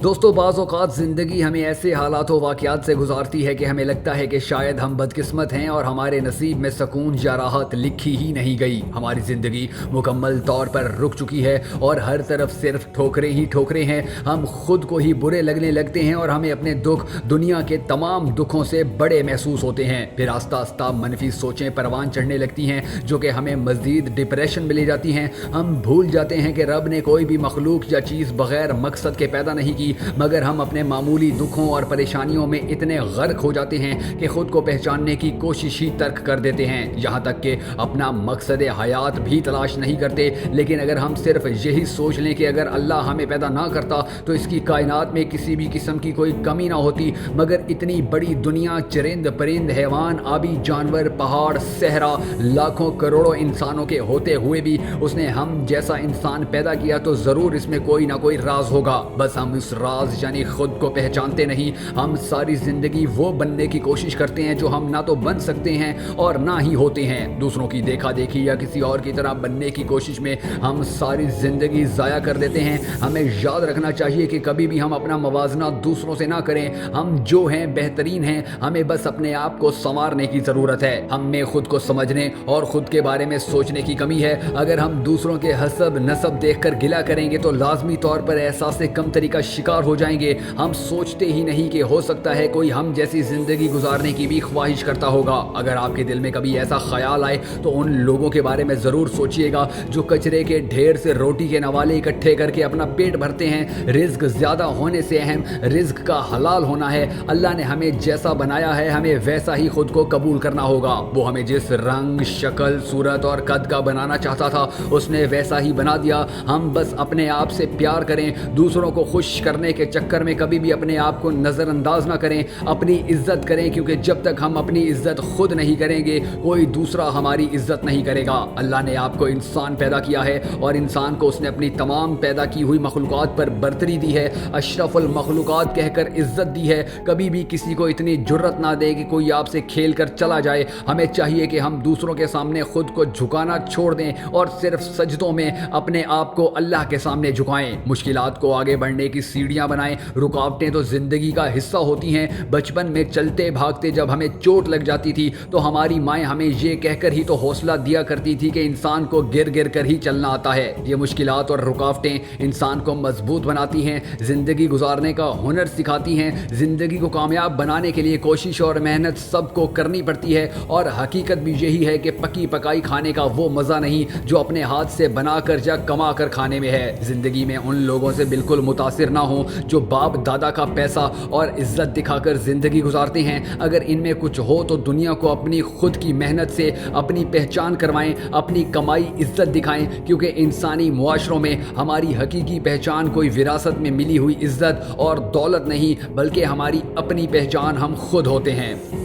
दोस्तों बाज़ औक़ात ज़िंदगी हमें ऐसे हालात व वाक़यात से गुजारती है कि हमें लगता है कि शायद हम बदकिस्मत हैं और हमारे नसीब में सकून या राहत लिखी ही नहीं गई। हमारी ज़िंदगी मुकम्मल तौर पर रुक चुकी है और हर तरफ सिर्फ ठोकरें ही ठोकरें हैं। हम खुद को ही बुरे लगने लगते हैं और हमें अपने दुख दुनिया के तमाम दुखों से बड़े महसूस होते हैं। फिर आस्ता आस्ता मनफी सोचें परवान चढ़ने लगती हैं जो कि हमें मज़ीद डिप्रेशन में ले जाती हैं। हम भूल जाते हैं कि रब ने कोई भी मखलूक या चीज़ बग़ैर मकसद के पैदा नहीं की, मगर हम अपने मामूली दुखों और परेशानियों में इतने गर्क हो जाते हैं कि ख़ुद को पहचानने की कोशिश ही तर्क कर देते हैं, यहाँ तक कि अपना मकसद हयात भी तलाश नहीं करते। लेकिन अगर हम सिर्फ यही सोच लें कि अगर अल्लाह हमें पैदा ना करता तो इसकी कायनात में किसी भी किस्म की कोई कमी ना होती, मगर इतनी बड़ी दुनिया, चरिंद परिंद, हैवान, आबी जानवर, पहाड़, सहरा, लाखों करोड़ों इंसानों के होते हुए भी उसने हम जैसा इंसान पैदा किया तो ज़रूर इसमें कोई ना कोई राज होगा। बस हम इस राज यानी खुद को पहचानते नहीं। हम सारी जिंदगी वो बनने की कोशिश करते हैं जो हम ना तो बन सकते हैं और ना ही होते हैं। दूसरों की देखा देखी या किसी और की तरह बनने की कोशिश में हम सारी जिंदगी ज़ाया कर देते हैं। हमें याद रखना चाहिए कि कभी भी हम अपना मवाजना दूसरों से ना करें। हम जो हैं बेहतरीन हैं, हमें बस अपने आप को संवारने की ज़रूरत है। हम में खुद को समझने और खुद के बारे में सोचने की कमी है। अगर हम दूसरों के हसब नसब देखकर गिला करेंगे तो लाजमी तौर पर एहसास कमतरी का शिकार हो जाएंगे। हम सोचते ही नहीं कि हो सकता है कोई हम जैसी जिंदगी गुजारने की भी ख्वाहिश करता होगा। अगर आपके दिल में कभी ऐसा ख्याल आए तो उन लोगों के बारे में ज़रूर सोचिएगा जो कचरे के ढेर से रोटी के नवाले इकट्ठे करके अपना पेट भरते हैं। रिज्क ज़्यादा होने से अहम रिज्क का हलाल होना है। अल्लाह ने हमें जैसा बनाया है हमें वैसा ही खुद को कबूल करना होगा। वो हमें जिस रंग, शक्ल, सूरत और कद का बनाना चाहता था उसने वैसा ही बना दिया। हम बस अपने आप से प्यार करें, दूसरों को खुश करने के चक्कर में कभी भी अपने आप को नज़रअंदाज ना करें। अपनी इज्जत करें, क्योंकि जब तक हम अपनी इज्जत खुद नहीं करेंगे कोई दूसरा हमारी इज्जत नहीं करेगा। अल्लाह ने आपको इंसान पैदा किया है और इंसान को उसने अपनी तमाम पैदा की हुई मखलूक़ात पर बरतरी दी है, अशरफुल मखलूक़ात कहकर इज्जत दी है। कभी भी किसी को इतनी जुर्रत ना दे कि कोई आपसे खेल कर चला जाए। हमें चाहिए कि हम दूसरों के सामने खुद को झुकाना छोड़ दें और सिर्फ सजदों में अपने आप को अल्लाह के सामने झुकाएं। मुश्किलात को आगे बढ़ने की सीढ़ियां बनाएं। रुकावटें तो ज़िंदगी का हिस्सा होती हैं। बचपन में चलते भागते जब हमें चोट लग जाती थी तो हमारी माएँ हमें ये कहकर ही तो हौसला दिया करती थी कि इंसान को गिर गिर कर ही चलना आता है। ये मुश्किलात और रुकावटें इंसान को मजबूत बनाती हैं, ज़िंदगी गुजारने का हुनर सिखाती हैं। ज़िंदगी को कामयाब बनाने के लिए कोशिश और मेहनत सबको करनी पड़ती है और हकीकत भी यही है कि पकी पकाई खाने का वो मज़ा नहीं जो अपने हाथ से बनाकर या कमा कर खाने में है। ज़िंदगी में उन लोगों से बिल्कुल मुतासिर ना हो जो बाप दादा का पैसा और इज्जत दिखाकर ज़िंदगी गुजारते हैं। अगर इनमें कुछ हो तो दुनिया को अपनी खुद की मेहनत से अपनी पहचान करवाएं, अपनी कमाई इज्जत दिखाएं, क्योंकि इंसानी मुआशरों में हमारी हकीकी पहचान कोई विरासत में मिली हुई इज्जत और दौलत नहीं, बल्कि हमारी अपनी पहचान हम खुद होते हैं।